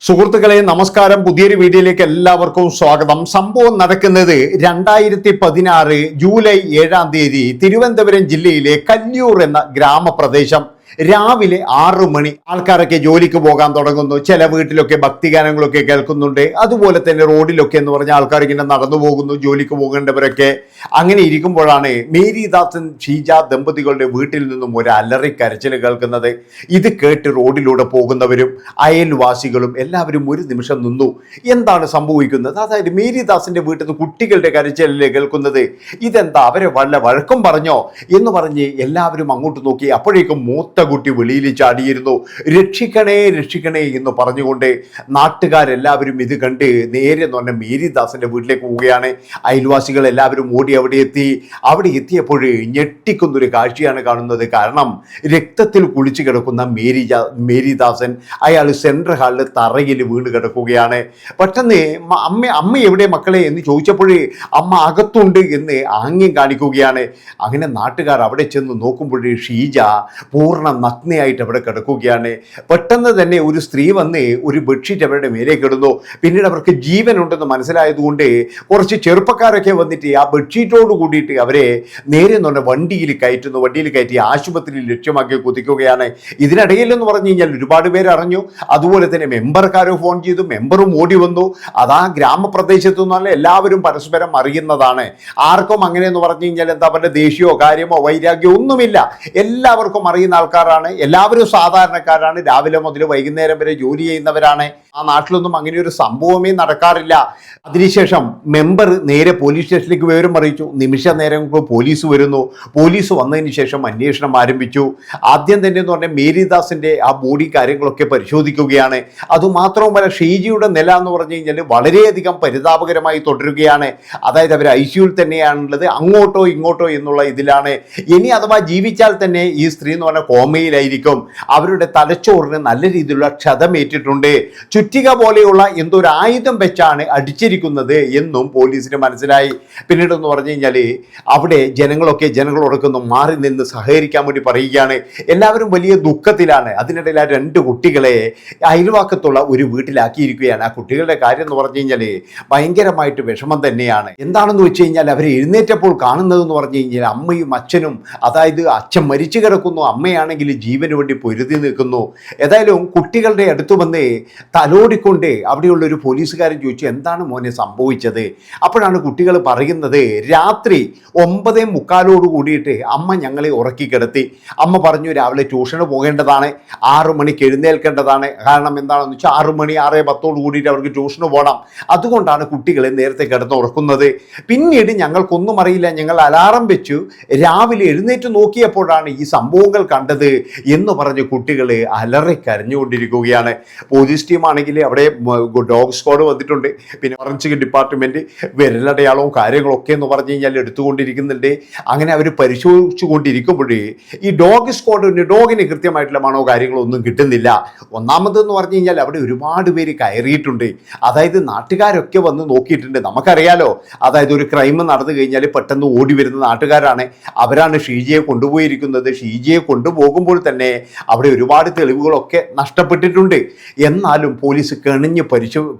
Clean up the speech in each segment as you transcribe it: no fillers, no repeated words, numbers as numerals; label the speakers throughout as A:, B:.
A: സുഹൃത്തുക്കളെ നമസ്കാരം. പുതിയൊരു വീഡിയോയിലേക്ക് എല്ലാവർക്കും സ്വാഗതം. സംഭവം നടക്കുന്നത് 2016 ജൂലൈ 7-ാം തീയതി തിരുവനന്തപുരം ജില്ലയിലെ കല്ലിയൂർ എന്ന ഗ്രാമപ്രദേശം. രാവിലെ 6 മണി. ആൾക്കാരൊക്കെ ജോലിക്ക് പോകാൻ തുടങ്ങുന്നു. ചില വീട്ടിലൊക്കെ ഭക്തിഗാനങ്ങളൊക്കെ കേൾക്കുന്നുണ്ട്. അതുപോലെ തന്നെ റോഡിലൊക്കെ എന്ന് പറഞ്ഞ ആൾക്കാർ ഇങ്ങനെ നടന്നു പോകുന്നു, ജോലിക്ക് പോകേണ്ടവരൊക്കെ. അങ്ങനെ ഇരിക്കുമ്പോഴാണ് മേരിദാസൻ ഷീജ ദമ്പതികളുടെ വീട്ടിൽ നിന്നും ഒരു അലറി കരച്ചിൽ കേൾക്കുന്നത്. ഇത് കേട്ട് റോഡിലൂടെ പോകുന്നവരും അയൽവാസികളും എല്ലാവരും ഒരു നിമിഷം നിന്നു. എന്താണ് സംഭവിക്കുന്നത്? അതായത് മേരിദാസിന്റെ വീട്ടിൽ നിന്ന് കുട്ടികളുടെ കരച്ചിലല്ലേ കേൾക്കുന്നത്? ഇതെന്താ, അവരെ വല്ല വഴക്കം പറഞ്ഞോ എന്ന് പറഞ്ഞ് എല്ലാവരും അങ്ങോട്ട് നോക്കി. അപ്പോഴേക്കും മൂത്ത കുട്ടി വെളിയിൽ ചാടിയിരുന്നു. രക്ഷിക്കണേ രക്ഷിക്കണേ എന്ന് പറഞ്ഞുകൊണ്ട് നാട്ടുകാരെല്ലാവരും ഇത് കണ്ട് നേരെ എന്ന് പറഞ്ഞ മേരിദാസിന്റെ വീട്ടിലേക്ക് പോവുകയാണ്. അയൽവാസികൾ എല്ലാവരും ഓടി അവിടെ എത്തി. അവിടെ എത്തിയപ്പോൾ ഞെട്ടിക്കുന്നൊരു കാഴ്ചയാണ് കാണുന്നത്. കാരണം രക്തത്തിൽ കുളിച്ചു കിടക്കുന്ന മേരിദാസൻ അയാൾ സെൻട്രൽ ഹാളിൽ തറയിൽ വീണ് കിടക്കുകയാണ്. പെട്ടെന്ന് അമ്മ എവിടെ മക്കളെ എന്ന് ചോദിച്ചപ്പോൾ അമ്മ അകത്തുണ്ട് എന്ന് ആംഗ്യം കാണിക്കുകയാണ്. അങ്ങനെ നാട്ടുകാർ അവിടെ ചെന്ന് നോക്കുമ്പോൾ ഷീജ പൂർണ്ണ നഗ്നയായിട്ട് അവിടെ കിടക്കുകയാണ്. പെട്ടെന്ന് തന്നെ ഒരു സ്ത്രീ വന്ന് ഒരു ബെഡ്ഷീറ്റ് അവരുടെ മേലെ കിടന്നു. പിന്നീട് അവർക്ക് ജീവനുണ്ടെന്ന് മനസ്സിലായതുകൊണ്ട് കുറച്ച് ചെറുപ്പക്കാരൊക്കെ വന്നിട്ട് ആ ബെഡ്ഷീറ്റോട് കൂടിയിട്ട് അവരെ നേരെ എന്ന് പറഞ്ഞാൽ വണ്ടിയിൽ കയറ്റി ആശുപത്രിയിൽ ലക്ഷ്യമാക്കി കുതിക്കുകയാണ്. ഇതിനിടയിൽ എന്ന് പറഞ്ഞു കഴിഞ്ഞാൽ ഒരുപാട് പേര് അറിഞ്ഞു. അതുപോലെ തന്നെ മെമ്പർക്കാരോ ഫോൺ ചെയ്തു, മെമ്പറും ഓടി വന്നു. അതാ ഗ്രാമപ്രദേശത്തു നിന്നല്ല, എല്ലാവരും പരസ്പരം അറിയുന്നതാണ്. ആർക്കും അങ്ങനെയെന്ന് പറഞ്ഞു കഴിഞ്ഞാൽ എന്താ പറയുക, ദേഷ്യമോ കാര്യമോ വൈരാഗ്യമോ ഒന്നുമില്ല. എല്ലാവർക്കും അറിയുന്ന ആൾക്കാരാണ്. എല്ലാവരും സാധാരണക്കാരാണ്. രാവിലെ മുതൽ വൈകുന്നേരം വരെ ജോലി ചെയ്യുന്നവരാണ്. ആ നാട്ടിലൊന്നും അങ്ങനെ ഒരു സംഭവമേ നടക്കാറില്ല. അതിനുശേഷം മെമ്പർ നേരെ പോലീസ് സ്റ്റേഷനിലേക്ക് വിവരം അറിയിച്ചു. നിമിഷ നേരം പോലീസ് വരുന്നു. പോലീസ് വന്നതിന് ശേഷം അന്വേഷണം ആരംഭിച്ചു. ആദ്യം തന്നെ എന്ന് പറഞ്ഞാൽ മേരിദാസിന്റെ ആ ബോഡി കാര്യങ്ങളൊക്കെ പരിശോധിക്കുകയാണ്. അതുമാത്രവുമല്ല, ഷീജയുടെ നില എന്ന് പറഞ്ഞു കഴിഞ്ഞാൽ വളരെയധികം പരിതാപകരമായി തുടരുകയാണ്. അതായത് അവർ ICUവിൽ തന്നെയാണുള്ളത്. അങ്ങോട്ടോ ഇങ്ങോട്ടോ എന്നുള്ള ഇതിലാണ്. ഇനി അഥവാ ജീവിച്ചാൽ തന്നെ ഈ സ്ത്രീ എന്ന് പറഞ്ഞാൽ കോമയിലായിരിക്കും. അവരുടെ തലച്ചോറിന് നല്ല രീതിയിലുള്ള ക്ഷതമേറ്റിട്ടുണ്ട്. ചുറ്റിക പോലെയുള്ള എന്തോ ഒരു ആയുധം വെച്ചാണ് അടിച്ചിരിക്കുന്നത് എന്നും പോലീസിന് മനസ്സിലായി. പിന്നീട് എന്ന് പറഞ്ഞു കഴിഞ്ഞാൽ അവിടെ ജനങ്ങളോടൊക്കെ മാറി നിന്ന് സഹകരിക്കാൻ വേണ്ടി പറയുകയാണ്. എല്ലാവരും വലിയ ദുഃഖത്തിലാണ്. അതിനിടയിൽ ആ 2 കുട്ടികളെ അയൽവാക്കത്തുള്ള ഒരു വീട്ടിലാക്കിയിരിക്കുകയാണ്. ആ കുട്ടികളുടെ കാര്യം എന്ന് പറഞ്ഞു കഴിഞ്ഞാൽ ഭയങ്കരമായിട്ട് വിഷമം തന്നെയാണ്. എന്താണെന്ന് വെച്ച് കഴിഞ്ഞാൽ അവർ എഴുന്നേറ്റപ്പോൾ കാണുന്നതെന്ന് പറഞ്ഞു കഴിഞ്ഞാൽ അമ്മയും അച്ഛനും, അതായത് അച്ഛൻ മരിച്ചു കിടക്കുന്നു, അമ്മയാണെങ്കിൽ ജീവന് വേണ്ടി പൊരുതി നിൽക്കുന്നു. ഏതായാലും കുട്ടികളുടെ അടുത്ത് വന്ന് തലോടിക്കൊണ്ട് അവിടെയുള്ള ഒരു പോലീസുകാരൻ ചോദിച്ചു, എന്താണ് മോനെ സംഭവിച്ചത്? അപ്പോഴാണ് കുട്ടികൾ പറയുന്നത്, രാത്രി 9:45 കൂടിയിട്ട് അമ്മ ഞങ്ങളെ ഉറക്കി കിടത്തി. അമ്മ പറഞ്ഞു രാവിലെ ട്യൂഷന് പോകേണ്ടതാണ്, 6 മണിക്ക് എഴുന്നേൽക്കേണ്ടതാണ്. കാരണം എന്താണെന്ന് വെച്ചാൽ 6 മണി 6:10 കൂടിയിട്ട് അവർക്ക് ട്യൂഷന് പോകണം. അതുകൊണ്ടാണ് കുട്ടികളെ നേരത്തെ കിടന്നുറക്കുന്നത്. പിന്നീട് ഞങ്ങൾക്കൊന്നും അറിയില്ല, ഞങ്ങൾ അലാറം വെച്ചു, രാവിലെ എഴുന്നേറ്റ് നോക്കിയപ്പോഴാണ് ഈ സംഭവങ്ങൾ കണ്ടത് എന്ന് പറഞ്ഞ് കുട്ടികൾ അലറി കരഞ്ഞുകൊണ്ടിരിക്കുകയാണ്. പോലീസ് ടീമാണെങ്കിൽ അവിടെ ഡോഗ് സ്ക്വാഡ് വന്നിട്ടുണ്ട്. പിന്നെ ഫോറൻസിക് ഡിപ്പാർട്ട്മെന്റ് വിരലടയാളവും കാര്യങ്ങളൊക്കെ എന്ന് പറഞ്ഞു കഴിഞ്ഞാൽ എടുത്തുകൊണ്ടിരിക്കുന്നുണ്ട്. അങ്ങനെ അവർ പരിശോധിച്ചു കൊണ്ടിരിക്കുമ്പോഴേ ഈ ഡോഗ് ഡോഗിന് കൃത്യമായിട്ടുള്ള മണോ കാര്യങ്ങളോ ഒന്നും കിട്ടുന്നില്ല. ഒന്നാമതെന്ന് പറഞ്ഞു കഴിഞ്ഞാൽ അവിടെ ഒരുപാട് പേര് കയറിയിട്ടുണ്ട്. അതായത് നാട്ടുകാരൊക്കെ വന്ന് നോക്കിയിട്ടുണ്ട്. നമുക്കറിയാലോ, അതായത് ഒരു ക്രൈം നടന്നു കഴിഞ്ഞാൽ പെട്ടെന്ന് ഓടി വരുന്ന നാട്ടുകാരാണ്. അവരാണ് ഷീജയെ കൊണ്ടുപോയിരിക്കുന്നത്. ഷീജയെ കൊണ്ടുപോകുമ്പോൾ തന്നെ അവിടെ ഒരുപാട് തെളിവുകളൊക്കെ നഷ്ടപ്പെട്ടിട്ടുണ്ട്. എന്നാലും പോലീസ് കണിഞ്ഞ്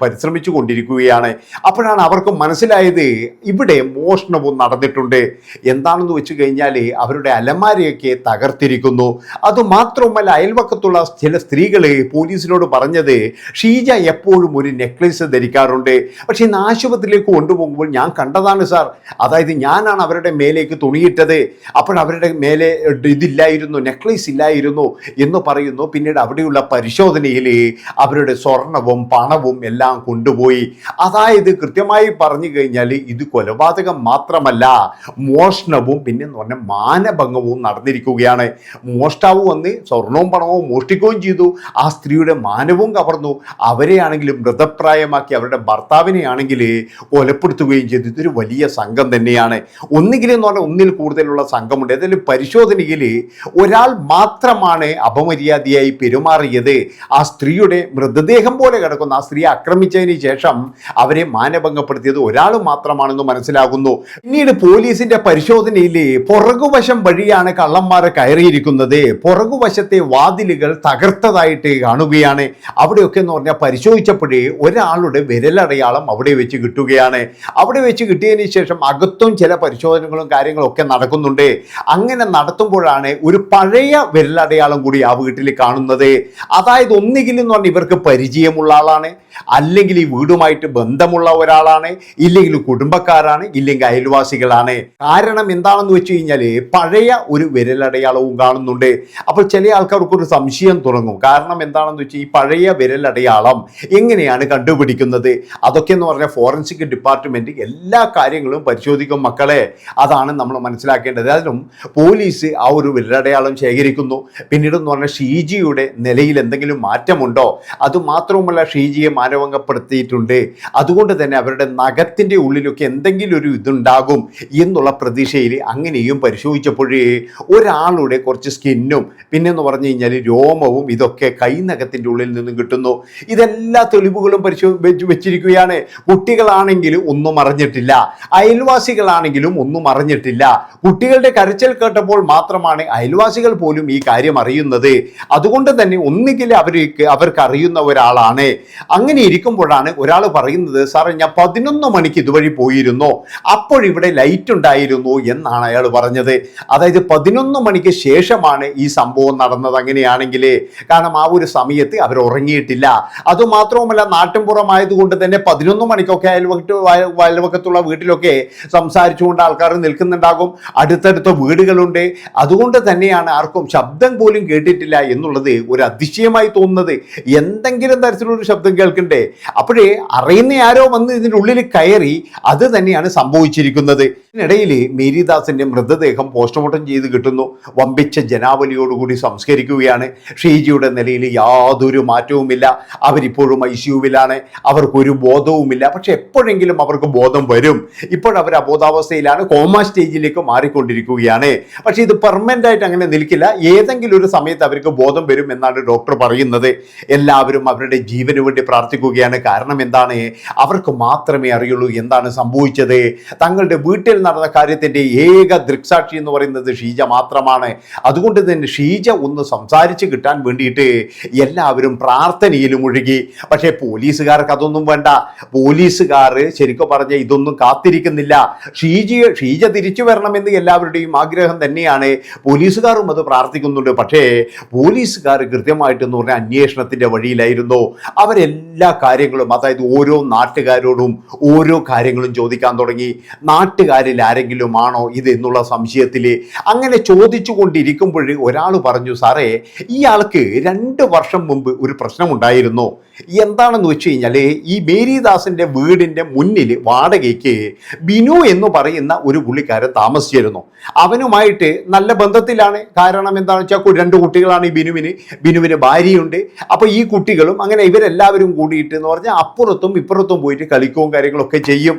A: പരിശ്രമിച്ചു കൊണ്ടിരിക്കുകയാണ്. അപ്പോഴാണ് അവർക്ക് മനസ്സിലായത് ഇവിടെ മോഷണവും നടന്നിട്ടുണ്ട്. എന്താണെന്ന് വെച്ച് കഴിഞ്ഞാൽ അവരുടെ അലമാരയൊക്കെ തകർത്തിരിക്കുന്നു. അതുമാത്രമല്ല, അയൽവക്കത്തുള്ള ചില സ്ത്രീകൾ പോലീസിനോട് പറഞ്ഞത്, ഷീജ എപ്പോഴും ഒരു നെക്ലേസ് ധരിക്കാറുണ്ട്, പക്ഷേ ഇന്ന് ആശുപത്രിയിലേക്ക് കൊണ്ടുപോകുമ്പോൾ ഞാൻ കണ്ടതാണ് സാർ. അതായത് ഞാനാണ് അവരുടെ മേലേക്ക് തുണിയിട്ടത്, അപ്പോഴവരുടെ മേലെ ഇതില്ലായിരുന്നു, നെക്ലേസ് ഇല്ലായിരുന്നു എന്ന് പറയുന്നു. പിന്നീട് അവിടെയുള്ള പരിശോധനയിൽ അവരുടെ സ്വർണവും പണവും എല്ലാം കൊണ്ടുപോയി. അതായത് കൃത്യമായി പറഞ്ഞു കഴിഞ്ഞാൽ ഇത് കൊലപാതകം മാത്രമല്ല, മോഷണവും പിന്നെ എന്ന് പറഞ്ഞാൽ മാനഭംഗവും നടന്നിരിക്കുകയാണ്. മോഷ്ടാവ് വന്ന് സ്വർണവും പണവും മോഷ്ടിക്കുകയും ചെയ്തു. ആ സ്ത്രീയുടെ മാനവും കവർന്നു. അവരെയാണെങ്കിലും മൃതപ്രായമാക്കി അവരുടെ ഭർത്താവിനെ ആണെങ്കിൽ കൊലപ്പെടുത്തുകയും ചെയ്തു. ഇതൊരു വലിയ സംഘം തന്നെയാണ്. ഒന്നുകിൽ എന്ന് പറഞ്ഞാൽ ഒന്നിൽ കൂടുതലുള്ള സംഘമുണ്ട്. ഏതായാലും പരിശോധനയിൽ ഒരാൾ മാത്രമാണ് അപമര്യാദയായി പെരുമാറിയത്. ആ സ്ത്രീയുടെ മൃതദേഹം പോലെ കിടക്കുന്ന ആ സ്ത്രീയെ ആക്രമിച്ചതിന് ശേഷം അവരെ മാനഭംഗപ്പെടുത്തിയത് ഒരാൾ മാത്രമാണെന്ന് മനസ്സിലാകുന്നു. പിന്നീട് പോലീസിന്റെ പരിശോധനയിൽ പുറകുവശം വഴിയാണ് കള്ളന്മാരെ കയറിയിരിക്കുന്നത്. പുറകുവശത്തെ വാതിലുകൾ തകർത്തതായിട്ട് കാണുകയാണ്. അവിടെയൊക്കെ എന്ന് പറഞ്ഞാൽ പരിശോധിച്ചപ്പോഴേ ഒരാളുടെ വിരലടയാളം അവിടെ വെച്ച് കിട്ടുകയാണ്. അവിടെ വെച്ച് കിട്ടിയതിന് ശേഷം അകത്തും ചില പരിശോധനകളും കാര്യങ്ങളും ഒക്കെ നടക്കുന്നുണ്ട്. അങ്ങനെ നടത്തുമ്പോഴാണ് ഒരു പഴയ വിരലടയാളം കൂടി ആ വീട്ടിൽ കാണുന്നത്. അതായത് ഒന്നുകിൽ എന്ന് പറഞ്ഞാൽ ഇവർക്ക് പരിചയമുള്ള ആളാണ്, അല്ലെങ്കിൽ ഈ വീടുമായിട്ട് ബന്ധമുള്ള ഒരാളാണ്, ഇല്ലെങ്കിൽ കുടുംബക്കാരാണ്, ഇല്ലെങ്കിൽ അയൽവാസികളാണ്. കാരണം എന്താണെന്ന് വെച്ച് കഴിഞ്ഞാൽ പഴയ ഒരു വിരലടയാളവും കാണുന്നുണ്ട്. അപ്പോൾ ചില ആൾക്കാർക്ക് ഒരു സംശയം തുടങ്ങും. കാരണം എന്താണെന്ന് വെച്ചാൽ ഈ പഴയ വിരലടയാളം എങ്ങനെയാണ് കണ്ടുപിടിക്കുന്നത്? അതൊക്കെ എന്ന് പറഞ്ഞാൽ ഫോറൻസിക് ഡിപ്പാർട്ട്മെന്റ് എല്ലാ കാര്യങ്ങളും പരിശോധിക്കും മക്കളെ. അതാണ് നമ്മൾ മനസ്സിലാക്കേണ്ടത്. അതിനും പോലീസ് ആ ഒരു വിരലടയാളം ശേഖരിക്കുന്നു. പിന്നീട് എന്ന് പറഞ്ഞാൽ ഷീജിയുടെ നിലയിൽ എന്തെങ്കിലും മാറ്റമുണ്ടോ? അതുമാത്രവുമല്ല, ഷീജിയെ മാനഭംഗപ്പെടുത്തിയിട്ടുണ്ട്. അതുകൊണ്ട് തന്നെ അവരുടെ നഖത്തിൻ്റെ ഉള്ളിലൊക്കെ എന്തെങ്കിലും ഒരു ഇതുണ്ടാകും എന്നുള്ള പ്രതീക്ഷയിൽ അങ്ങനെയും പരിശോധിച്ചപ്പോഴേ ഒരാളുടെ കുറച്ച് സ്കിന്നും പിന്നെന്ന് പറഞ്ഞു കഴിഞ്ഞാൽ രോമവും ഇതൊക്കെ കൈനഖത്തിൻ്റെ ഉള്ളിൽ നിന്നും കിട്ടുന്നു. ഇതെല്ലാ തെളിവുകളും വെച്ചിരിക്കുകയാണ്. കുട്ടികളാണെങ്കിലും ഒന്നും അറിഞ്ഞിട്ടില്ല, അയൽവാസികളാണെങ്കിലും ഒന്നും അറിഞ്ഞിട്ടില്ല. കുട്ടികളുടെ കരച്ചിൽ കേട്ടപ്പോൾ മാത്രമാണ് അയൽവാസികൾ പോലും ഈ കാര്യം അറിയുന്നത്. അതുകൊണ്ട് തന്നെ ഒന്നുകിൽ അവർക്ക് അറിയുന്ന ഒരാളാണ്. അങ്ങനെ ഇരിക്കുമ്പോഴാണ് ഒരാൾ പറയുന്നത്, സാറേ ഞാൻ 11 മണിക്ക് ഇതുവഴി പോയിരുന്നു, അപ്പോഴിവിടെ ലൈറ്റ് ഉണ്ടായിരുന്നു എന്നാണ് അയാൾ പറഞ്ഞത്. അതായത് 11 മണിക്ക് ശേഷമാണ് ഈ സംഭവം നടന്നത്. അങ്ങനെയാണെങ്കിൽ കാരണം ആ ഒരു സമയത്ത് അവർ ഉറങ്ങിയിട്ടില്ല. അതുമാത്രവുമല്ല, നാട്ടിൻപുറമായതുകൊണ്ട് തന്നെ 11 മണിക്കൊക്കെ അയൽവക്കത്തുള്ള വീട്ടിലൊക്കെ സംസാരിച്ചുകൊണ്ട് ആൾക്കാർ നിൽക്കുന്നുണ്ടാകും. അടുത്തടുത്ത വീടുകളുണ്ട്. അതുകൊണ്ട് തന്നെയാണ് ആർക്കും ശബ്ദം പോലും കേട്ടിട്ടില്ല എന്നുള്ളത് ഒരു അതിശയമായി തോന്നുന്നത്. എന്തെങ്കിലും തരത്തിലൊരു ശബ്ദം കേൾക്കണ്ടേ? അപ്പോഴേ അറിയുന്ന ആരോ വന്ന് ഇതിൻ്റെ ഉള്ളിൽ കയറി. അത് തന്നെയാണ് സംഭവിച്ചിരിക്കുന്നത്. ഇതിനിടയിൽ മേരിദാസിന്റെ മൃതദേഹം പോസ്റ്റ്മോർട്ടം ചെയ്ത് കിട്ടുന്നു. വമ്പിച്ച ജനാവലിയോടുകൂടി സംസ്കരിക്കുകയാണ്. ഷീജിയുടെ നിലയിൽ യാതൊരു മാറ്റവുമില്ല. അവരിപ്പോഴും ICUവിലാണ്. അവർക്കൊരു ബോധവുമില്ല. പക്ഷെ എപ്പോഴെങ്കിലും അവർക്ക് ബോധം വരും. ഇപ്പോഴവർ അബോധാവസ്ഥയിലാണ്, കോമ സ്റ്റേജിലേക്ക് മാറിക്കൊണ്ടിരിക്കുകയാണ്. പക്ഷെ ഇത് പെർമനന്റ് ആയിട്ട് അങ്ങനെ നിൽക്കില്ല. ഏതെങ്കിലും ഒരു സമയത്ത് അവർക്ക് ബോധം വരും എന്നാണ് ഡോക്ടർ പറയുന്നത്. എല്ലാവരും അവരുടെ ജീവന് വേണ്ടി പ്രാർത്ഥിക്കുകയാണ്. കാരണം എന്താണ്? അവർക്ക് മാത്രമേ അറിയുള്ളൂ എന്താണ് സംഭവിച്ചത്. തങ്ങളുടെ വീട്ടിൽ നടന്ന കാര്യത്തിന്റെ ഏക ദൃക്സാക്ഷി എന്ന് പറയുന്നത് ഷീജ മാത്രമാണ്. അതുകൊണ്ട് തന്നെ ഷീജ ഒന്ന് സംസാരിച്ച് കിട്ടാൻ വേണ്ടിയിട്ട് എല്ലാവരും പ്രാർത്ഥനയിൽ മുഴുകി. പക്ഷേ പോലീസുകാർക്ക് അതൊന്നും വേണ്ട. പോലീസുകാർ ശരിക്കും പറഞ്ഞ ഇതൊന്നും കാത്തിരിക്കുന്നില്ല. ഷീജ തിരിച്ചു വരണമെന്ന് എല്ലാവരുടെയും ആഗ്രഹം തന്നെയാണ്. പോലീസുകാരും അത് പ്രാർത്ഥിക്കുന്നുണ്ട്. പക്ഷേ പോലീസുകാർ കൃത്യമായിട്ടെന്ന് പറഞ്ഞാൽ അന്വേഷണത്തിന്റെ വഴിയിലായിരുന്നു. അവരെല്ലാ കാര്യങ്ങളും, അതായത് ഓരോ നാട്ടുകാരോടും ഓരോ കാര്യങ്ങളും ചോദിക്കാൻ തുടങ്ങി. നാട്ടുകാരിൽ ആരെങ്കിലും ആണോ ഇത് എന്നുള്ള സംശയത്തിൽ അങ്ങനെ ചോദിച്ചു കൊണ്ടിരിക്കുമ്പോൾ ഒരാൾ പറഞ്ഞു, സാറേ ഇയാൾക്ക് 2 വർഷം മുമ്പ് ഒരു പ്രശ്നമുണ്ടായിരുന്നു. എന്താണെന്ന് വെച്ച് കഴിഞ്ഞാൽ ഈ മേരിദാസിന്റെ വീടിന്റെ മുന്നിൽ വാടകയ്ക്ക് ബിനു എന്ന് പറയുന്ന ഒരു പുള്ളിക്കാരൻ താമസിച്ചിരുന്നു. അവനുമായിട്ട് നല്ല ബന്ധത്തിലാണ്. കാരണം എന്താണെന്ന് വെച്ചാൽ 2 കുട്ടികളാണ് ഈ ബിനുവിന് ഭാര്യയുണ്ട്. അപ്പോൾ ഈ കുട്ടികളും അങ്ങനെ ഇവരെല്ലാവരും കൂടിയിട്ട് എന്ന് പറഞ്ഞാൽ അപ്പുറത്തും ഇപ്പുറത്തും പോയിട്ട് കളിക്കുകയും കാര്യങ്ങളൊക്കെ ചെയ്യും.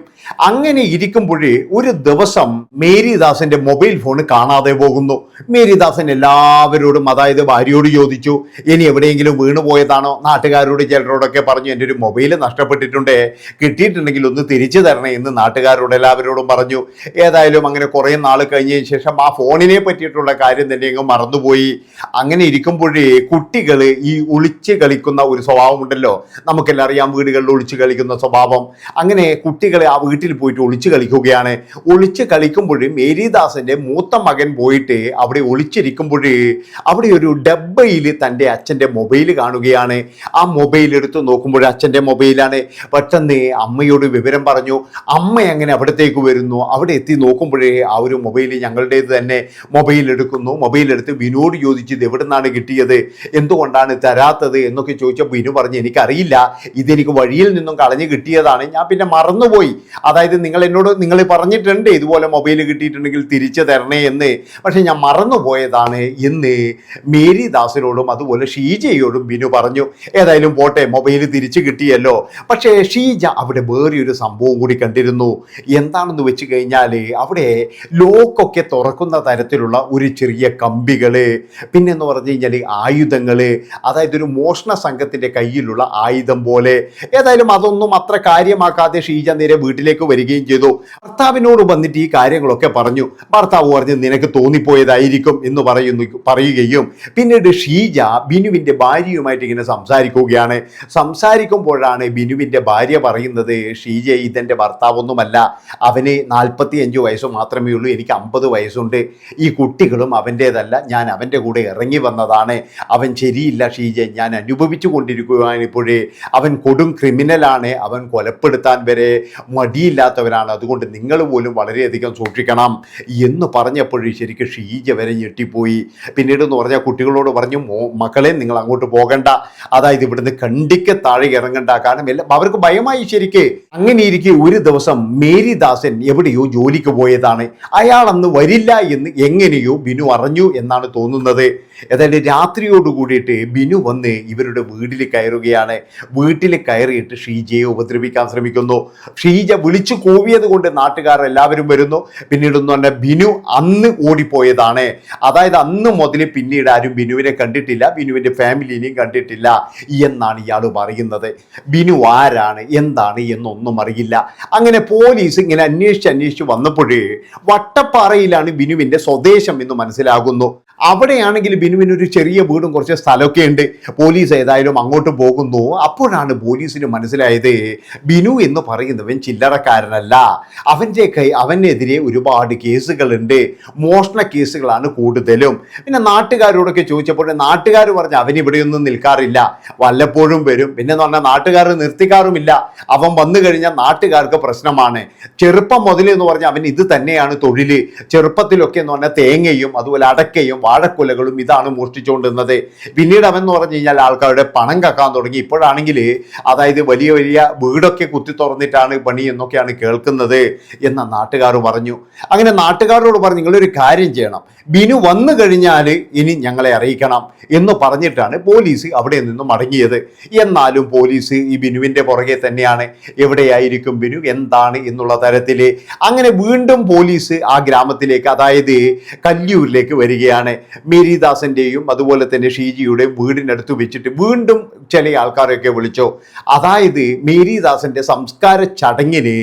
A: അങ്ങനെ ഇരിക്കുമ്പോഴേ ഒരു ദിവസം മേരിദാസിന്റെ മൊബൈൽ ഫോൺ കാണാതെ പോകുന്നു. മേരിദാസൻ എല്ലാവരോടും, അതായത് ഭാര്യയോട് ചോദിച്ചു, ഇനി എവിടെയെങ്കിലും വീണു പോയതാണോ? നാട്ടുകാരോട് ചിലരോടൊക്കെ പറഞ്ഞു, എൻ്റെ ഒരു മൊബൈൽ നഷ്ടപ്പെട്ടിട്ടുണ്ട്, കിട്ടിയിട്ടുണ്ടെങ്കിൽ ഒന്ന് തിരിച്ചു തരണേ എന്ന് നാട്ടുകാരോട് എല്ലാവരോടും പറഞ്ഞു. ഏതായാലും അങ്ങനെ കുറേ നാൾ കഴിഞ്ഞതിന് ശേഷം ആ ഫോണിനെ പറ്റിയിട്ടുള്ള കാര്യം തന്നെ അങ്ങ് മറന്നുപോയി. അങ്ങനെ ഇരിക്കുമ്പോഴേ കുട്ടികൾ ഈ ഒളിച്ച് കളിക്കുന്ന ഒരു സ്വഭാവമുണ്ടല്ലോ, നമുക്കെല്ലാം അറിയാം, വീടുകളിൽ ഒളിച്ച് കളിക്കുന്ന സ്വഭാവം. അങ്ങനെ കുട്ടികൾ ആ വീട്ടിൽ പോയിട്ട് ഒളിച്ച് കളിക്കുകയാണ്. ഒളിച്ച് കളിക്കുമ്പോഴും മേരിദാസിന്റെ മൂത്ത മകൻ പോയിട്ട് അവിടെ ഒളിച്ചിരിക്കുമ്പോൾ അവിടെ ഒരു ഡബ്ബയിൽ തൻ്റെ അച്ഛൻ്റെ മൊബൈൽ കാണുകയാണ്. ആ മൊബൈൽ എടുത്ത് നോക്കുമ്പോൾ അച്ഛൻ്റെ മൊബൈലാണ്. പെട്ടെന്ന് അമ്മയോട് വിവരം പറഞ്ഞു. അമ്മ അങ്ങനെ അവിടത്തേക്ക് വരുന്നു. അവിടെ എത്തി നോക്കുമ്പോഴേ ആ ഒരു മൊബൈൽ ഞങ്ങളുടേത് തന്നെ. മൊബൈൽ എടുക്കുന്നു. മൊബൈൽ എടുത്ത് ബിനുവോട് ചോദിച്ചത് എവിടെ നിന്നാണ് കിട്ടിയത്, എന്തുകൊണ്ടാണ് തരാത്തത് എന്നൊക്കെ ചോദിച്ചപ്പോൾ ബിനു പറഞ്ഞു, എനിക്കറിയില്ല, ഇതെനിക്ക് വഴിയിൽ നിന്നും കളഞ്ഞു കിട്ടിയതാണ്, ഞാൻ പിന്നെ മറന്നുപോയി. അതായത് നിങ്ങൾ പറഞ്ഞിട്ടുണ്ട് ഇതുപോലെ മൊബൈൽ കിട്ടിയിട്ടുണ്ടെങ്കിൽ തിരിച്ചു തരണേ എന്ന്, പക്ഷെ ഞാൻ മറന്നുപോയതാണ് എന്ന് മേരിദാസിനോടും അതുപോലെ ഷീജയോടും ബിനു പറഞ്ഞു. ഏതായാലും പോട്ടെ, മൊബൈൽ തിരിച്ചു കിട്ടിയല്ലോ. പക്ഷേ ഷീജ അവിടെ വേറെയൊരു സംഭവം കൂടി കണ്ടിരുന്നു. എന്താണെന്ന് വെച്ച് കഴിഞ്ഞാൽ അവിടെ ലോക്കൊക്കെ തുറക്കുന്ന തരത്തിലുള്ള ഒരു ചെറിയ കമ്പികള്, പിന്നെന്ന് പറഞ്ഞു കഴിഞ്ഞാൽ ആയുധങ്ങള്, അതായത് ഒരു മോഷണ സംഘത്തിന്റെ കയ്യിലുള്ള ആയുധം പോലെ. ഏതായാലും അതൊന്നും അത്ര കാര്യമാക്കാതെ ഷീജ നേരെ വീട്ടിലേക്ക് വരികയും ചെയ്തു. ഭർത്താവിനോട് വന്നിട്ട് ഈ കാര്യങ്ങളൊക്കെ പറഞ്ഞു. ഭർത്താവ് പറഞ്ഞു നിനക്ക് തോന്നിപ്പോയതായിരിക്കും എന്ന് പറയുകയും പിന്നീട് ഷീജ ബിനുവിന്റെ ഭാര്യയുമായിട്ട് ഇങ്ങനെ സംസാരിക്കുകയാണ്. സംസാരിക്കുമ്പോഴാണ് ബിനുവിന്റെ ഭാര്യ പറയുന്നത്, ഷീജ ഇതെന്റെ ഭർത്താവൊന്നുമല്ല, അവന് 45 വയസ്സ് മാത്രമേ ഉള്ളൂ, എനിക്ക് 50 വയസ്സുണ്ട്. ഈ കുട്ടികളും അവൻ്റേതല്ല, ഞാൻ അവൻ്റെ കൂടെ ഇറങ്ങി വന്നതാണ്. അവൻ ശരിയില്ല ഷീജ, ഞാൻ അനുഭവിച്ചു കൊണ്ടിരിക്കുകയാണ് ഇപ്പോഴേ. അവൻ കൊടും ക്രിമിനലാണ്, അവൻ കൊലപ്പെടുത്താൻ വരെ മടിയില്ലാത്തവരാണ്, അതുകൊണ്ട് നിങ്ങൾ പോലും വളരെയധികം സൂക്ഷിക്കണം എന്ന് പറഞ്ഞപ്പോഴേ ശരിക്കും ഷീജ വരെ ഞെട്ടിപ്പോയി. പിന്നീട് എന്ന് പറഞ്ഞാൽ കുട്ടികളോട് പറഞ്ഞു, മക്കളെ നിങ്ങൾ അങ്ങോട്ട് പോകണ്ട, അതായത് ഇവിടുന്ന് കണ്ടിക്ക് താഴെ ഇറങ്ങണ്ട, കാരണം എല്ലാം അവർക്ക് ഭയമായി ശരിക്ക്. അങ്ങനെ ഇരിക്കെ ഒരു ദിവസം മേരിദാസൻ എവിടെയോ ജോലിക്ക് പോയതാണ്. അയാൾ അന്ന് വരില്ല എന്ന് എങ്ങനെയോ ബിനു അറിഞ്ഞു എന്നാണ് തോന്നുന്നത്. ഏതായാലും രാത്രിയോട് കൂടിയിട്ട് ബിനു വന്ന് ഇവരുടെ വീട്ടിൽ കയറുകയാണ്. വീട്ടിൽ കയറിയിട്ട് ഷീജയെ ഉപദ്രവിക്കാൻ ശ്രമിക്കുന്നു. ഷീജ വിളിച്ചു കൂവിയത് കൊണ്ട് നാട്ടുകാർ എല്ലാവരും വരുന്നു. പിന്നീടൊന്നും പറഞ്ഞാൽ ബിനു അന്ന് ഓടിപ്പോയതാണ്. അതായത് അന്ന് മുതൽ പിന്നീട് ആരും ബിനുവിനെ കണ്ടിട്ടില്ല, ബിനുവിൻ്റെ ഫാമിലിനെയും കണ്ടിട്ടില്ല എന്നാണ് ഇയാൾ പറയുന്നത്. ബിനു ആരാണ് എന്താണ് എന്നൊന്നും അറിയില്ല. അങ്ങനെ പോലീസ് ഇങ്ങനെ അന്വേഷിച്ച് വന്നപ്പോഴേ വട്ടപ്പാറയിലാണ് ബിനുവിൻ്റെ സ്വദേശം എന്ന് മനസ്സിലാകുന്നു. അവിടെയാണെങ്കിൽ ബിനുവിനൊരു ചെറിയ വീടും കുറച്ച് സ്ഥലമൊക്കെ ഉണ്ട്. പോലീസ് ഏതായാലും അങ്ങോട്ട് പോകുന്നു. അപ്പോഴാണ് പോലീസിന് മനസ്സിലായത് ബിനു എന്ന് പറയുന്നവൻ ചില്ലറക്കാരനല്ല, അവനെതിരെ ഒരുപാട് കേസുകളുണ്ട്, മോഷണ കേസുകളാണ് കൂടുതലും. പിന്നെ നാട്ടുകാരോടൊക്കെ ചോദിച്ചപ്പോൾ നാട്ടുകാർ പറഞ്ഞ് അവൻ ഇവിടെയൊന്നും നിൽക്കാറില്ല, വല്ലപ്പോഴും വരും. പിന്നെ എന്ന് പറഞ്ഞാൽ നാട്ടുകാർ നിർത്തിക്കാറുമില്ല, അവൻ വന്നു കഴിഞ്ഞാൽ നാട്ടുകാർക്ക് പ്രശ്നമാണ്. ചെറുപ്പം മുതൽ എന്ന് പറഞ്ഞാൽ അവൻ ഇത് തന്നെയാണ് തൊഴിൽ. ചെറുപ്പത്തിലൊക്കെ എന്ന് പറഞ്ഞാൽ തേങ്ങയും അതുപോലെ അടക്കയും വാഴക്കുലകളും ഇതാണ് മോഷ്ടിച്ചുകൊണ്ടിരുന്നത്. പിന്നീട് അവൻ എന്ന് പറഞ്ഞു കഴിഞ്ഞാൽ ആൾക്കാരുടെ പണം കക്കാൻ തുടങ്ങി. ഇപ്പോഴാണെങ്കിൽ അതായത് വലിയ വലിയ വീടൊക്കെ കുത്തി തുറന്നിട്ടാണ് പണി എന്നൊക്കെയാണ് കേൾക്കുന്നത് എന്ന നാട്ടുകാർ പറഞ്ഞു. അങ്ങനെ നാട്ടുകാരോട് പറഞ്ഞു നിങ്ങളൊരു കാര്യം ചെയ്യണം, ബിനു വന്നു കഴിഞ്ഞാൽ ഇനി ഞങ്ങളെ അറിയിക്കണം എന്ന് പറഞ്ഞിട്ടാണ് പോലീസ് അവിടെ നിന്നും മടങ്ങിയത്. എന്നാലും പോലീസ് ഈ ബിനുവിൻ്റെ പുറകെ തന്നെയാണ്. എവിടെയായിരിക്കും ബിനു, എന്താണ് എന്നുള്ള തരത്തിൽ. അങ്ങനെ വീണ്ടും പോലീസ് ആ ഗ്രാമത്തിലേക്ക്, അതായത് കല്ലിയൂരിലേക്ക് വരികയാണ്. മേരിദാസന്റെയും അതുപോലെ തന്നെ ഷീജിയുടെയും വീടിനടുത്ത് വെച്ചിട്ട് വീണ്ടും ചില ആൾക്കാരെയൊക്കെ വിളിച്ചു. അതായത് മേരിദാസന്റെ സംസ്കാര ചടങ്ങിന്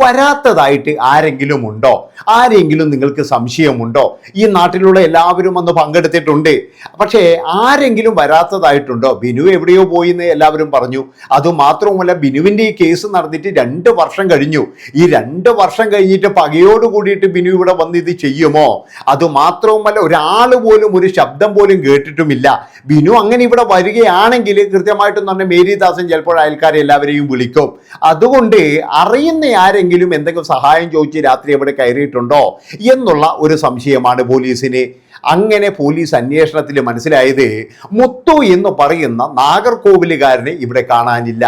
A: വരാത്തതായിട്ട് ആരെങ്കിലും ഉണ്ടോ, ആരെങ്കിലും നിങ്ങൾക്ക് സംശയമുണ്ടോ? ഈ നാട്ടിലുള്ള എല്ലാവരും അന്ന് പങ്കെടുത്തിട്ടുണ്ട്, പക്ഷേ ആരെങ്കിലും വരാത്തതായിട്ടുണ്ടോ? ബിനു എവിടെയോ പോയി എന്ന് എല്ലാവരും പറഞ്ഞു. അതുമാത്രവുമല്ല ബിനുവിൻ്റെ ഈ കേസ് നടന്നിട്ട് 2 വർഷം കഴിഞ്ഞു. ഈ 2 വർഷം കഴിഞ്ഞിട്ട് പകയോട് കൂടിയിട്ട് ബിനു ഇവിടെ വന്ന് ഇത് ചെയ്യുമോ? അതുമാത്രവുമല്ല ഒരാൾ പോലും ഒരു ശബ്ദം പോലും കേട്ടിട്ടുമില്ല. ബിനു അങ്ങനെ ഇവിടെ വരികയാണെങ്കിൽ കൃത്യമായിട്ടും തന്നെ മേരിദാസൻ ചിലപ്പോൾ അയൽക്കാരെ എല്ലാവരെയും വിളിക്കും. അതുകൊണ്ട് അറിയുന്ന ആരെങ്കിലും എന്തെങ്കിലും സഹായം ചോദിച്ച് രാത്രി എവിടെ കയറിയിട്ടുണ്ടോ എന്നുള്ള ഒരു സംശയമാണ് പോലീസിന്. അങ്ങനെ പോലീസ് അന്വേഷണത്തിൽ മനസ്സിലായത് മുത്തു എന്ന് പറയുന്ന നാഗർകോവിലുകാരനെ ഇവിടെ കാണാനില്ല.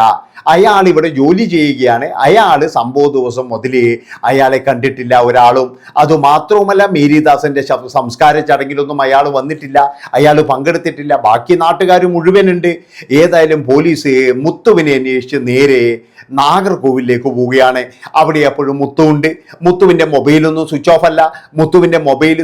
A: അയാൾ ഇവിടെ ജോലി ചെയ്യുകയാണ്. അയാൾ സംഭവ ദിവസം മുതൽ അയാളെ കണ്ടിട്ടില്ല ഒരാളും. അതുമാത്രവുമല്ല മേരിദാസന്റെ സംസ്കാര ചടങ്ങിലൊന്നും അയാൾ വന്നിട്ടില്ല, അയാൾ പങ്കെടുത്തിട്ടില്ല. ബാക്കി നാട്ടുകാർ മുഴുവനുണ്ട്. ഏതായാലും പോലീസ് മുത്തുവിനെ അന്വേഷിച്ച് നേരെ നാഗർകോവിലേക്ക് പോവുകയാണ്. അവിടെ അപ്പോഴും മുത്തുണ്ട്. മുത്തുവിൻ്റെ മൊബൈലൊന്നും സ്വിച്ച് ഓഫ് അല്ല. മുത്തുവിൻ്റെ മൊബൈൽ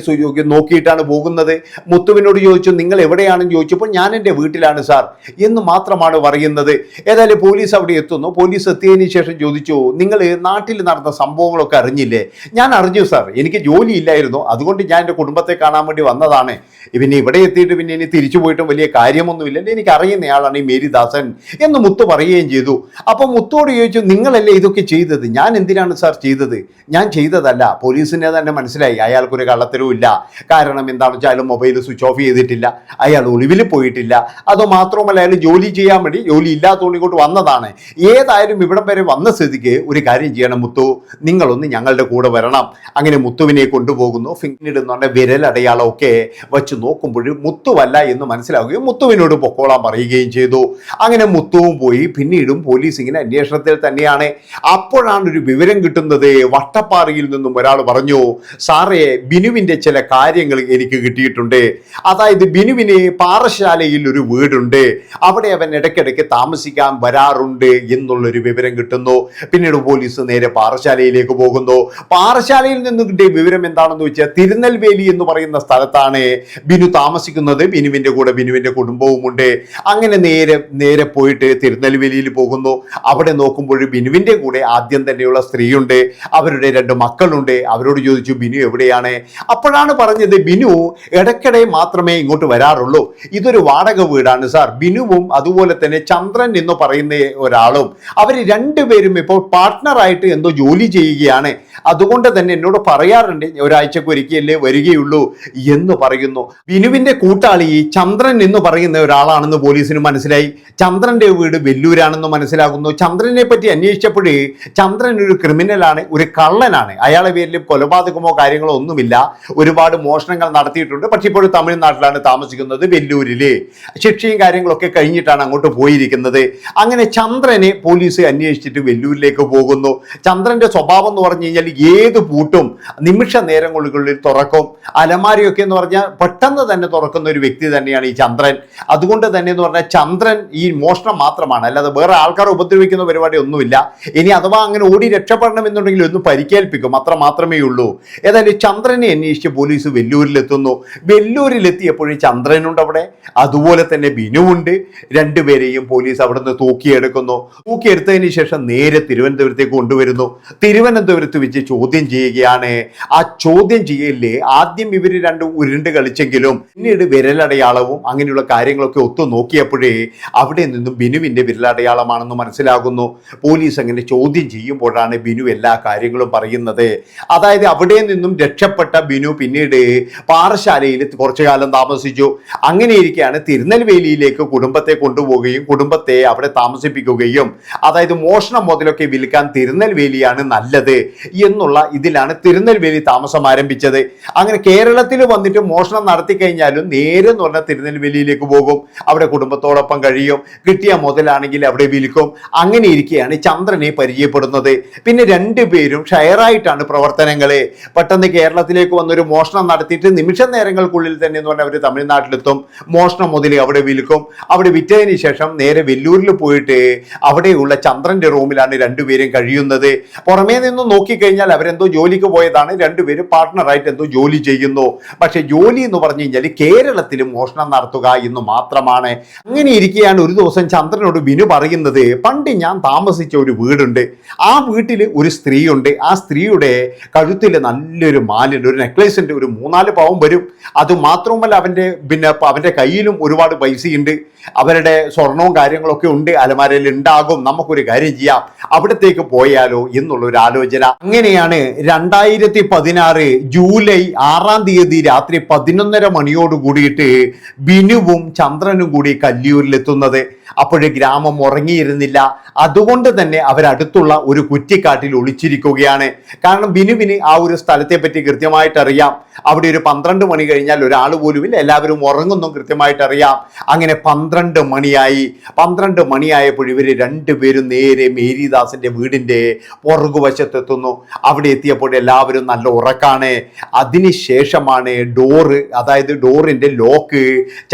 A: നോക്കിയിട്ടാണ് പോകുന്നത്. മുത്തുവിനോട് ചോദിച്ചു നിങ്ങൾ എവിടെയാണെന്ന് ചോദിച്ചപ്പോൾ ഞാൻ എൻ്റെ വീട്ടിലാണ് സാർ എന്ന് മാത്രമാണ് പറയുന്നത്. ഏതായാലും പോലീസ് അവിടെ എത്തുന്നു. പോലീസ് എത്തിയതിന് ശേഷം ചോദിച്ചു നിങ്ങൾ നാട്ടിൽ നടന്ന സംഭവങ്ങളൊക്കെ അറിഞ്ഞില്ലേ? ഞാൻ അറിഞ്ഞു സാർ, എനിക്ക് ജോലി ഇല്ലായിരുന്നു, അതുകൊണ്ട് ഞാൻ എൻ്റെ കുടുംബത്തെ കാണാൻ വേണ്ടി വന്നതാണ്. പിന്നെ ഇവിടെ എത്തിയിട്ട് പിന്നെ ഇനി തിരിച്ചു പോയിട്ടും വലിയ കാര്യമൊന്നുമില്ല, എനിക്ക് അറിയുന്നയാളാണ് ഈ മേരിദാസൻ എന്ന് മുത്തു പറയുകയും ചെയ്തു. അപ്പം മുത്തോട് ചോദിച്ചു നിങ്ങളല്ലേ ഇതൊക്കെ ചെയ്തത്? ഞാൻ എന്തിനാണ് സാർ ചെയ്തത്? ഞാൻ ചെയ്തതല്ല. പോലീസിനെ തന്നെ മനസ്സിലായി അയാൾക്കൊരു കള്ളത്തരവും ഇല്ല. കാരണം എന്താണെന്ന് വെച്ചാൽ അയാൾ മൊബൈൽ സ്വിച്ച് ഓഫ് ചെയ്തിട്ടില്ല, അയാൾ ഒളിവിൽ പോയിട്ടില്ല. അതുമാത്രമല്ല അയാൾ ജോലി ചെയ്യാൻ വേണ്ടി, ജോലി ഇല്ലാത്തതുകൊണ്ട് ഇങ്ങോട്ട് വന്നതാണ്. എന്നാണ്. ഏതായാലും ഇവിടം വരെ വന്ന സ്ഥിതിക്ക് ഒരു കാര്യം ചെയ്യണം മുത്തു, നിങ്ങളൊന്ന് ഞങ്ങളുടെ കൂടെ വരണം. അങ്ങനെ മുത്തുവിനെ കൊണ്ടുപോകുന്നു. പിന്നീട് എന്ന് പറഞ്ഞാൽ വിരലടയാളമൊക്കെ വെച്ച് നോക്കുമ്പോൾ മുത്തുവല്ല എന്ന് മനസ്സിലാവുകയും മുത്തുവിനോട് പൊക്കോളാൻ പറയുകയും ചെയ്തു. അങ്ങനെ മുത്തുവും പോയി. പിന്നീടും പോലീസ് ഇങ്ങനെ അന്വേഷണത്തിൽ തന്നെയാണ്. അപ്പോഴാണ് ഒരു വിവരം കിട്ടുന്നത്. വട്ടപ്പാറയിൽ നിന്നും ഒരാൾ പറഞ്ഞു, സാറേ ബിനുവിന്റെ ചില കാര്യങ്ങൾ എനിക്ക് കിട്ടിയിട്ടുണ്ട്. അതായത് ബിനുവിന് പാറശാലയിൽ ഒരു വീടുണ്ട്, അവിടെ അവൻ ഇടയ്ക്കിടയ്ക്ക് താമസിക്കാൻ വരാറുണ്ട് എന്നുള്ളൊരു വിവരം കിട്ടുന്നു. പിന്നീട് പോലീസ് നേരെ പാറശാലയിലേക്ക് പോകുന്നു. പാറശാലയിൽ നിന്ന് കിട്ടിയ വിവരം എന്താണെന്ന് വെച്ചാൽ തിരുനെൽവേലി എന്ന് പറയുന്ന സ്ഥലത്താണ് ബിനു താമസിക്കുന്നത്. ബിനുവിന്റെ കൂടെ ബിനുവിന്റെ കുടുംബവുമുണ്ട്. അങ്ങനെ നേരെ പോയിട്ട് തിരുനെൽവേലിയിൽ പോകുന്നു. അവിടെ നോക്കുമ്പോൾ ബിനുവിന്റെ കൂടെ ആദ്യം തന്നെയുള്ള സ്ത്രീയുണ്ട്, അവരുടെ 2 മക്കളുണ്ട്. അവരോട് ചോദിച്ചു ബിനു എവിടെയാണ്? അപ്പോഴാണ് പറഞ്ഞത് ബിനു ഇടയ്ക്കിടെ മാത്രമേ ഇങ്ങോട്ട് വരാറുള്ളൂ, ഇതൊരു വാടക വീടാണ് സാർ. ബിനുവും അതുപോലെ തന്നെ ചന്ദ്രൻ എന്ന് പറയുന്ന ഒരാളും അവർ 2 പേരും ഇപ്പോൾ പാർട്ട്ണറായിട്ട് എന്തോ ജോലി ചെയ്യുകയാണ്. അതുകൊണ്ട് തന്നെ എന്നോട് പറയാറുണ്ട് ഒരാഴ്ചക്ക് ഒരിക്കലേ വരികയുള്ളൂ എന്ന് പറയുന്നു. ബിനുവിന്റെ കൂട്ടാളി ചന്ദ്രൻ എന്ന് പറയുന്ന ഒരാളാണെന്ന് പോലീസിന് മനസ്സിലായി. ചന്ദ്രന്റെ വീട് വെല്ലൂരാണെന്ന് മനസ്സിലാകുന്നു. ചന്ദ്രനെ പറ്റി അന്വേഷിച്ചപ്പോഴേ ചന്ദ്രൻ ഒരു ക്രിമിനലാണ്, ഒരു കള്ളനാണ്. അയാളെ പേരിൽ കൊലപാതകമോ കാര്യങ്ങളോ ഒന്നുമില്ല. ഒരുപാട് മോഷണങ്ങൾ നടത്തിയിട്ടുണ്ട്. പക്ഷെ ഇപ്പോൾ തമിഴ്നാട്ടിലാണ് താമസിക്കുന്നത്, വെല്ലൂരില്. ശിക്ഷയും കാര്യങ്ങളൊക്കെ കഴിഞ്ഞിട്ടാണ് അങ്ങോട്ട് പോയിരിക്കുന്നത്. അങ്ങനെ ചന്ദ്രനെ പോലീസ് അന്വേഷിച്ചിട്ട് വെല്ലൂരിലേക്ക് പോകുന്നു. ചന്ദ്രന്റെ സ്വഭാവം എന്ന് പറഞ്ഞു കഴിഞ്ഞാൽ ഏത് പൂട്ടും നിമിഷ നേരങ്ങൾക്കുള്ളിൽ തുറക്കും. അലമാരിയൊക്കെ എന്ന് പറഞ്ഞാൽ പെട്ടെന്ന് തന്നെ തുറക്കുന്ന ഒരു വ്യക്തി തന്നെയാണ് ഈ ചന്ദ്രൻ. അതുകൊണ്ട് തന്നെ എന്ന് പറഞ്ഞാൽ ചന്ദ്രൻ ഈ മോഷണം മാത്രമാണ്, അല്ലാതെ വേറെ ആൾക്കാരെ ഉപദ്രവിക്കുന്ന പരിപാടി ഒന്നുമില്ല. ഇനി അഥവാ അങ്ങനെ ഓടി രക്ഷപ്പെടണം എന്നുണ്ടെങ്കിൽ ഒന്ന് പരിക്കേൽപ്പിക്കും, അത്ര മാത്രമേ ഉള്ളൂ. ഏതായാലും ചന്ദ്രനെ അന്വേഷിച്ച് പോലീസ് വെല്ലൂരിലെത്തുന്നു. വെല്ലൂരിലെത്തിയപ്പോഴും ചന്ദ്രനുണ്ട് അവിടെ, അതുപോലെ തന്നെ ബിനുവുണ്ട്. 2 പേരെയും പോലീസ് അവിടെ നിന്ന് തൂക്കിയെടുക്കുന്നു. തൂക്കിയെടുത്തതിന് ശേഷം നേരെ തിരുവനന്തപുരത്തേക്ക് കൊണ്ടുവരുന്നു. തിരുവനന്തപുരത്ത് വെച്ച് ചോദ്യം ചെയ്യുകയാണ്. ആ ചോദ്യം ചെയ്യലില് ആദ്യം ഇവർ 2 ഉരുണ്ട് കളിച്ചെങ്കിലും പിന്നീട് വിരലടയാളവും അങ്ങനെയുള്ള കാര്യങ്ങളൊക്കെ ഒത്തു നോക്കിയപ്പോഴേ അവിടെ നിന്നും ബിനുവിന്റെ വിരലടയാളമാണെന്ന് മനസ്സിലാകുന്നു. പോലീസ് അങ്ങനെ ചോദ്യം ചെയ്യുമ്പോഴാണ് ബിനു എല്ലാ കാര്യങ്ങളും പറയുന്നത്. അതായത് അവിടെ നിന്നും രക്ഷപ്പെട്ട ബിനു പിന്നീട് പാറശാലയിൽ കുറച്ചു കാലം താമസിച്ചു. അങ്ങനെ ഇരിക്കെയാണ് തിരുനെൽവേലിയിലേക്ക് കുടുംബത്തെ കൊണ്ടുപോവുകയും കുടുംബത്തെ അവിടെ താമസിപ്പിക്കുകയും, അതായത് മോഷണം മുതലൊക്കെ വിൽക്കാൻ തിരുനെൽവേലിയാണ് നല്ലത് എന്നുള്ള ഇതിലാണ് തിരുനെൽവേലി താമസം ആരംഭിച്ചത്. അങ്ങനെ കേരളത്തിൽ വന്നിട്ട് മോഷണം നടത്തി കഴിഞ്ഞാലും നേരെ എന്ന് പറഞ്ഞാൽ തിരുനെൽവേലിയിലേക്ക് പോകും, അവിടെ കുടുംബത്തോടൊപ്പം കഴിയും. കിട്ടിയ മുതലാണെങ്കിൽ അവിടെ വിൽക്കും. അങ്ങനെ ഇരിക്കെയാണ് ചന്ദ്രനെ പരിചയപ്പെടുന്നത്. പിന്നെ 2 പേരും ഷെയറായിട്ടാണ് പ്രവർത്തനങ്ങള്. പെട്ടെന്ന് കേരളത്തിലേക്ക് വന്നൊരു മോഷണം നടത്തിയിട്ട് നിമിഷ നേരങ്ങൾക്കുള്ളിൽ തന്നെ എന്ന് പറഞ്ഞാൽ അവർ തമിഴ്നാട്ടിലെത്തും. മോഷണം മുതൽ അവിടെ വിൽക്കും. അവിടെ വിറ്റതിന് ശേഷം നേരെ വെല്ലൂരിൽ പോയിട്ട് അവിടെയുള്ള ചന്ദ്രന്റെ റൂമിലാണ് 2 പേരും കഴിയുന്നത്. പുറമേ നിന്ന് നോക്കിക്കഴിഞ്ഞാൽ അവരെന്തോ ജോലിക്ക് പോയതാണ്. 2 പേരും പാർട്ട്ണറായിട്ട് എന്തോ ജോലി ചെയ്യുന്നു. പക്ഷെ ജോലി എന്ന് പറഞ്ഞു കഴിഞ്ഞാൽ കേരളത്തിൽ മോഷണം നടത്തുക എന്ന് മാത്രമാണ്. അങ്ങനെ ഇരിക്കുകയാണ് ഒരു ദിവസം ചന്ദ്രനോട് ബിനു പറയുന്നത്, പണ്ട് ഞാൻ താമസിച്ച ഒരു വീടുണ്ട്, ആ വീട്ടിൽ ഒരു സ്ത്രീയുണ്ട്. ആ സ്ത്രീയുടെ കഴുത്തിൽ നല്ലൊരു മാലുണ്ട്, ഒരു നെക്ലേസ് ഉണ്ട്, ഒരു 3-4 പവൻ വരും. അത് മാത്രവുമല്ല അവന്റെ കയ്യിലും ഒരുപാട് പൈസയുണ്ട്. അവരുടെ സ്വർണവും കാര്യങ്ങളൊക്കെ ഉണ്ട്, അലമാരയിൽ ഉണ്ടാകും. നമുക്കൊരു കാര്യം ചെയ്യാം, അവിടത്തേക്ക് പോയാലോ എന്നുള്ളൊരു ആലോചന. അങ്ങനെയാണ് 2016 ജൂലൈ 6-ാം തീയതി രാത്രി 11:30 മണിയോട് കൂടിയിട്ട് ബിനുവും ചന്ദ്രനും കൂടി കല്ലിയൂരിലെത്തുന്നത്. അപ്പോഴേ ഗ്രാമം ഉറങ്ങിയിരുന്നില്ല. അതുകൊണ്ട് തന്നെ അവരടുത്തുള്ള ഒരു കുറ്റിക്കാട്ടിൽ ഒളിച്ചിരിക്കുകയാണ്. കാരണം ബിനുവിന് ആ ഒരു സ്ഥലത്തെ പറ്റി കൃത്യമായിട്ട് അറിയാം. അവിടെ ഒരു 12 മണി കഴിഞ്ഞാൽ ഒരാൾ പോലുമില്ല, എല്ലാവരും ഉറങ്ങുന്നു കൃത്യമായിട്ട് അറിയാം. അങ്ങനെ 12 മണിയായി. 12 മണിയായപ്പോൾ ഇവർ 2 പേരും നേരെ മേരിദാസിന്റെ വീടിന്റെ പുറകുവശത്തെത്തുന്നു. അവിടെ എത്തിയപ്പോൾ എല്ലാവരും നല്ല ഉറക്കാണ്. അതിനുശേഷമാണ് അതായത് ഡോറിന്റെ ലോക്ക്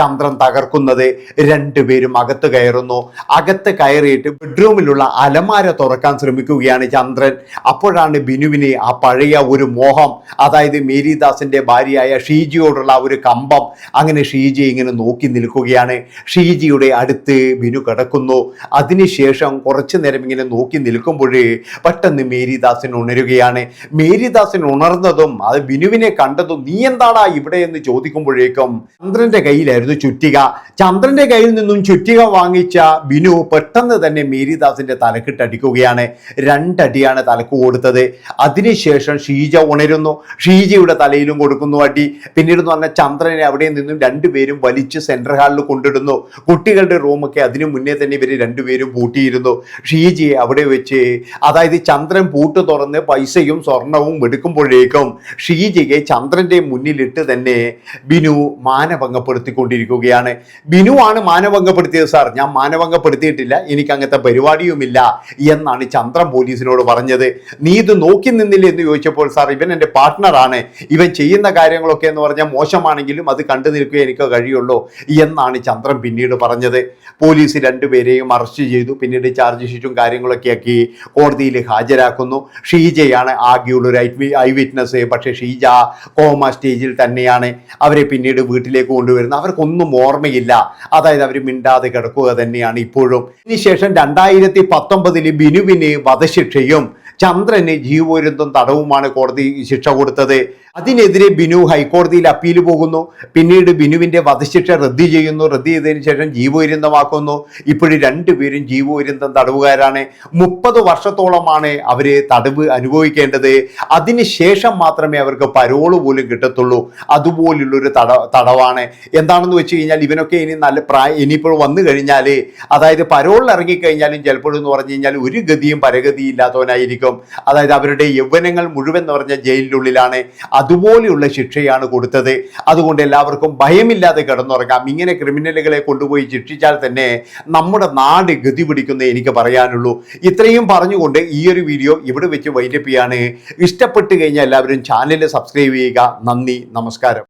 A: ചന്ദ്രൻ തകർക്കുന്നത്. 2 പേരും അകത്ത് കയറുന്നു. അകത്ത് കയറിയിട്ട് ബെഡ്റൂമിലുള്ള അലമാര തുറക്കാൻ ശ്രമിക്കുകയാണ് ചന്ദ്രൻ. അപ്പോഴാണ് ബിനുവിന് ആ പഴയ ഒരു മോഹം, അതായത് മേരിദാസിന്റെ ഭാര്യയായ ഷീജിയോടുള്ള ഒരു കമ്പം. അങ്ങനെ ഷീജി ഇങ്ങനെ നോക്കി നിൽക്കുകയാണ്. ഷീജിയുടെ അടുത്ത് ബിനു കിടക്കുന്നു. അതിനുശേഷം കുറച്ചു നേരം ഇങ്ങനെ നോക്കി നിൽക്കുമ്പോഴേ പെട്ടെന്ന് മേരിദാസിന് ഉണരുകയാണ്. മേരിദാസിന് ഉണർന്നതും അത് ബിനുവിനെ കണ്ടതും നീ എന്താടാ ഇവിടെ എന്ന് ചോദിക്കുമ്പോഴേക്കും ചന്ദ്രന്റെ കയ്യിലായിരുന്നു ചുറ്റിക. ചന്ദ്രന്റെ കയ്യിൽ നിന്നും ചുറ്റിക വാങ്ങി വാങ്ങിച്ച ബിനു പെട്ടെന്ന് തന്നെ മേരിദാസിന്റെ തലക്കിട്ടടിക്കുകയാണ്. 2 അടിയാണ് തലക്ക് കൊടുത്തത്. അതിനുശേഷം ഷീജ ഉണരുന്നു. ഷീജയുടെ തലയിലും കൊടുക്കുന്നു അടി. പിന്നീട് എന്ന് പറഞ്ഞാൽ ചന്ദ്രനെ അവിടെ നിന്നും രണ്ടുപേരും വലിച്ച് സെൻട്രൽ ഹാളിൽ കൊണ്ടിടുന്നു. കുട്ടികളുടെ റൂമൊക്കെ അതിനു മുന്നേ തന്നെ ഇവർ രണ്ടുപേരും പൂട്ടിയിരുന്നു. ഷീജയെ അവിടെ വെച്ച്, അതായത് ചന്ദ്രൻ പൂട്ട് തുറന്ന് പൈസയും സ്വർണവും എടുക്കുമ്പോഴേക്കും ഷീജയെ ചന്ദ്രന്റെ മുന്നിലിട്ട് തന്നെ ബിനു മാനഭംഗപ്പെടുത്തിക്കൊണ്ടിരിക്കുകയാണ്. ബിനു ആണ് മാനഭംഗപ്പെടുത്തിയത് സാർ, ഞാൻ മാനഭംഗപ്പെടുത്തിയിട്ടില്ല, എനിക്ക് അങ്ങനത്തെ പരിപാടിയുമില്ല എന്നാണ് ചന്ദ്രൻ പോലീസിനോട് പറഞ്ഞത്. നീ ഇത് നോക്കി നിന്നില്ല എന്ന് ചോദിച്ചപ്പോൾ സാർ ഇവൻ എൻ്റെ പാർട്ട്ണറാണ്, ഇവൻ ചെയ്യുന്ന കാര്യങ്ങളൊക്കെ എന്ന് പറഞ്ഞാൽ മോശമാണെങ്കിലും അത് കണ്ടു നിൽക്കുക എനിക്ക് കഴിയുള്ളൂ എന്നാണ് ചന്ദ്രൻ പിന്നീട് പറഞ്ഞത്. പോലീസ് രണ്ടുപേരെയും അറസ്റ്റ് ചെയ്തു. പിന്നീട് ചാർജ് ഷീറ്റും കാര്യങ്ങളൊക്കെ ആക്കി കോടതിയിൽ ഹാജരാക്കുന്നു. ഷീജയാണ് ആകെയുള്ള ഒരു ഐ വിറ്റ്നസ്. പക്ഷേ ഷീജ കോമ സ്റ്റേജിൽ തന്നെയാണ്. അവരെ പിന്നീട് വീട്ടിലേക്ക് കൊണ്ടുവരുന്നത്. അവർക്കൊന്നും ഓർമ്മയില്ല, അതായത് അവർ മിണ്ടാതെ കിടക്കുക തന്നെയാണ് ഇപ്പോഴും. ഇതിനുശേഷം 2019 ബിനുവിന് വധശിക്ഷയും ചന്ദ്രന് ജീവപര്യന്തം തടവുമാണ് കോടതി ശിക്ഷ കൊടുത്തത്. അതിനെതിരെ ബിനു ഹൈക്കോടതിയിൽ അപ്പീൽ പോകുന്നു. പിന്നീട് ബിനുവിന്റെ വധശിക്ഷ റദ്ദ് ചെയ്യുന്നു. റദ്ദ് ചെയ്തതിനു ശേഷം ജീവപര്യന്തമാക്കുന്നു. ഇപ്പോഴും രണ്ടുപേരും ജീവപര്യന്തം തടവുകാരാണ്. 30 വർഷത്തോളമാണ് അവര് തടവ് അനുഭവിക്കേണ്ടത്. അതിനുശേഷം മാത്രമേ അവർക്ക് പരോള് പോലും കിട്ടത്തുള്ളൂ. അതുപോലുള്ളൊരു തടവാണ്. എന്താണെന്ന് വെച്ച് കഴിഞ്ഞാൽ ഇവനൊക്കെ ഇനി നല്ല ഇനിയിപ്പോൾ വന്നു കഴിഞ്ഞാൽ, അതായത് പരോളിൽ ഇറങ്ങിക്കഴിഞ്ഞാലും ചിലപ്പോഴെന്ന് പറഞ്ഞു കഴിഞ്ഞാൽ ഒരു ഗതിയും പരഗതിയും ഇല്ലാത്തവനായിരിക്കും. അതായത് അവരുടെ യൗവനങ്ങൾ മുഴുവൻ എന്ന് പറഞ്ഞ ജയിലിനുള്ളിലാണ്. അതുപോലെയുള്ള ശിക്ഷയാണ് കൊടുത്തത്. അതുകൊണ്ട് എല്ലാവർക്കും ഭയമില്ലാതെ കിടന്നുറങ്ങാം. ഇങ്ങനെ ക്രിമിനലുകളെ കൊണ്ടുപോയി ശിക്ഷിച്ചാൽ തന്നെ നമ്മുടെ നാട് ഗതി പിടിക്കുന്നേ എനിക്ക് പറയാനുള്ളൂ. ഇത്രയും പറഞ്ഞുകൊണ്ട് ഈ ഒരു വീഡിയോ ഇവിടെ വെച്ച് വൈൻഡപ്പ് ചെയ്യാണ്. ഇഷ്ടപ്പെട്ട് കഴിഞ്ഞാൽ എല്ലാവരും ചാനൽ സബ്സ്ക്രൈബ് ചെയ്യുക. നന്ദി, നമസ്കാരം.